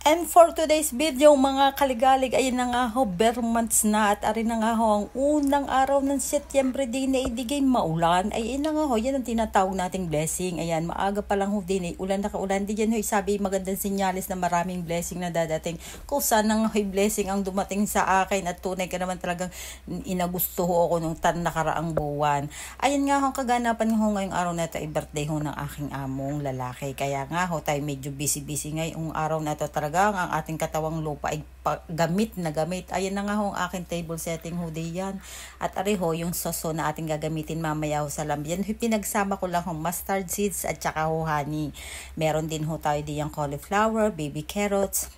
And for today's video, mga kaligalig, ayun na nga ho, bare months na at arin na nga ho, ang unang araw ng Setyembre din na idigay maulan. Ayun na nga ho, yan ang tinatawag nating blessing. Ayan, maaga pa lang ho din ulan na kaulan. Di yan ho, sabi magandang sinyalis na maraming blessing na dadating. Kung saan nga ho, blessing ang dumating sa akin at tunay ka naman talagang inagusto ho ako nung nakaraang buwan. Ayun nga ho, kaganapan ho ngayong araw na ito ay birthday ho ng aking among lalaki. Kaya nga ho, tayo medyo busy-busy ngayong araw na ito talaga. Ang ating katawang lupa ay gamit na gamit. Ayan na nga ho ang aking table setting ho diyan. At areho yung soso na ating gagamitin mamaya ho sa lambian. Pinagsama ko lang ho mustard seeds at saka ho honey. Meron din ho tayo diyang cauliflower, baby carrots.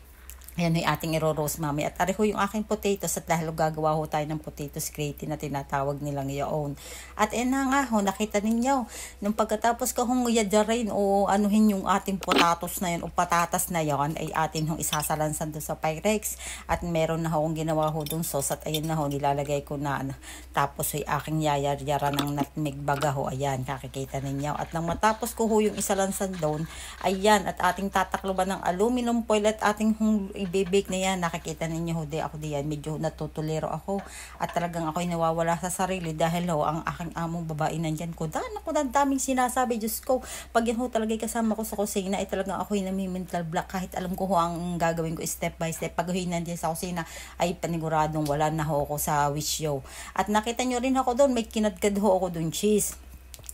Ayan yung ating iro-roast mami. At areho yung aking potatoes at dahil gagawa ho tayo ng potatoes gratin na tinatawag nilang yaon. At ayan na nga ho, nakita ninyo, nung pagkatapos ko hong yadyarin o anuhin yung ating potatoes na yun o patatas na yon ay atin hong isasalansan doon sa Pyrex. At meron na ho akong ginawa ho doon sauce at ayan na ho, nilalagay ko na. Tapos ay aking yayaryaran ng nutmeg baga ho. Ayan, kakikita ninyo. At nang matapos ko ho yung isalansan doon, ayan, at ating tatakloban ng aluminum foil at ating i-bake na yan. Nakikita ninyo ho, ako diyan, medyo natutulero ako at talagang ako'y nawawala sa sarili dahil ho, ang aking among babae nandyan ko. Ako na daming sinasabi, Diyos ko, pag yan ho talaga kasama ko sa kusina, ay talagang ako'y nami-mental block kahit alam ko ho ang gagawin ko step by step. Pag ako'y nandyan sa kusina, ay paniguradong wala na ho ako sa wish show. At nakita nyo rin ako doon, may kinadkad ho ako doon cheese.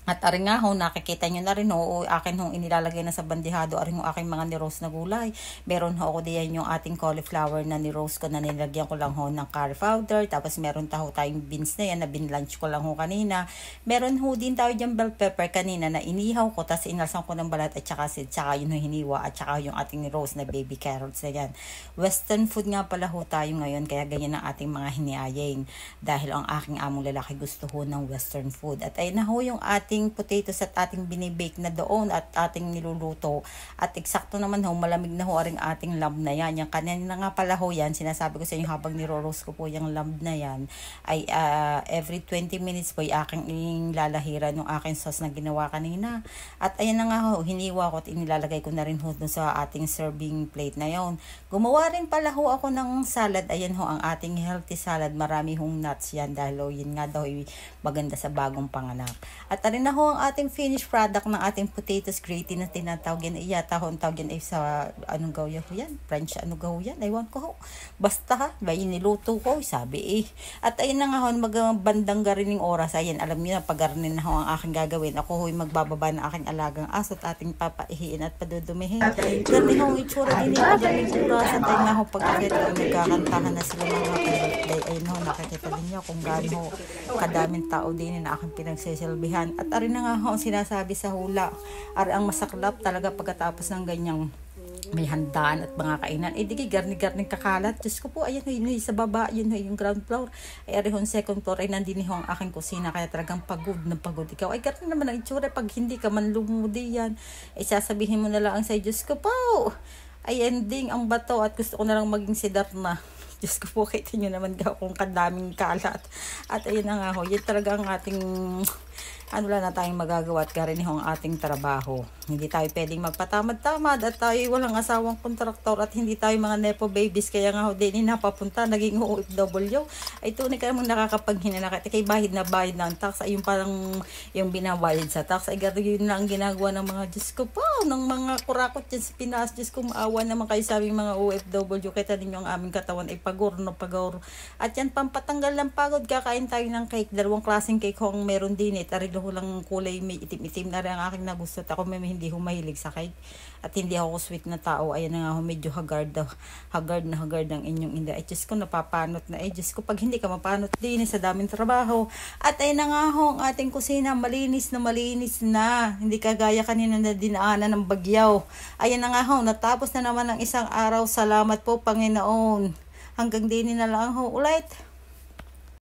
At aring nga ho, nakikita nyo na rin ho, akin hong inilalagay na sa bandihado, aring ho aking mga ni-roast na gulay. Meron ho ako diyan yung ating cauliflower na ni-roast ko na nilagyan ko lang ho ng curry powder. Tapos meron tayo tayong beans na yan na binlunch ko lang ho kanina. Meron ho din tayo dyan bell pepper kanina na inihaw ko, tapos inalsan ko ng balat at saka yun ho hiniwa at saka yung ating ni-roast na baby carrots na yan. Western food nga pala ho tayo ngayon, kaya ganyan ang ating mga hiniayeng. Dahil ang aking among lalaki gusto ho ng western food. At ayun na ho yung ating potatoes at ating binibake na doon at ating niluluto. At eksakto naman ho, malamig na ho aring ating lamb na yan. Yung kanina nga pala ho yan, sinasabi ko sa inyo habang niro-roast ko po yung lamb na yan, ay every 20 minutes po aking lalahiran yung aking sauce na ginawa kanina. At ayan na nga ho, hiniwa ko at inilalagay ko na rin ho dun sa ating serving plate na yon. Gumawa rin pala ho ako ng salad. Ayan ho, ang ating healthy salad. Marami hong nuts yan dahil ho, yun nga daw maganda sa bagong panganak. At arin na ho ang ating finished product ng ating potatoes gratin na tinatawag yan. Iyata ho, ang tawag yan ay sa anong gawya ho yan? French ano gaw yan? Aywan ko ho. Basta ha, may niluto ko, sabi eh. At ayun na nga ho, magbandang garining oras. Ayan, alam niyo na, pag-garnin na ho ang aking gagawin. Ako ho, magbababa ng aking alagang aso at ating papaihiin at padudumihin. Ganda ho, itsura din yung pagdaling oras. At ayun na ho, pagkakita ko, nagkakantahan na sila ng happy birthday. Ayun ho, nakikita din niyo kung gaano ho kadaming tao din na aking pinagsisilbihan. At arin na nga ho, sinasabi sa hula, ari ang masaklap talaga pagkatapos ng ganyang may handaan at mga kainan. Eh, di garni-garning kakalat. Diyos ko po, ayan ho, yun sa baba, yun ho, yung ground floor. Ay, ari ho, second floor, ay nandini ho ang aking kusina, kaya talagang pagod na pagod. Ikaw, ay garni naman ang itsura, pag hindi ka man lumudi yan, ay sasabihin mo na lang sa Diyos ko po, ay ending ang bato at gusto ko na lang maging sidar na. Diyos ko po, kita nyo naman kung kadaming kalat. At ayun na nga ho, yun talaga ang ating ano lang na tayong magagawa at kariniho ang ating trabaho. Hindi tayo pwedeng magpatamad-tamad at tayo walang asawang kontraktor at hindi tayo mga nepo babies. Kaya nga ho, din napapunta, naging OFW. Ay tunay ka mong nakakapaghinanakit. Kay bahid na bahid ng tax, ay yung parang yung binabayad sa tax. Ay gano'n yun lang ang ginagawa ng mga Diyos ko po, ng mga kurakot dyan sa Pinas. Diyos ko, maawa naman kayo sa aming mga OFW. Kita ninyo ang aming katawan ay pagor. At yan, pampatanggal ng pagod, kakain tayo ng cake. Dalawang klaseng cake ho ang meron din eh. Tarilo lang kulay, may itim-itim na rin ang aking nagusto. Ako may hindi ho mahilig sa cake. At hindi ako sweet na tao. Ayan na nga ho, medyo hagard ang inyong inda. Ay Diyos ko, napapanot na. Ay Diyos ko, pag hindi ka mapanot din sa daming trabaho. At ayun na nga ho, ang ating kusina, malinis na. Hindi kagaya kanina na dinaanan ng bagyaw. Ayan na nga ho, natapos na naman ang isang araw. Salamat po, Panginoon. Hanggang din na lang ho ulit.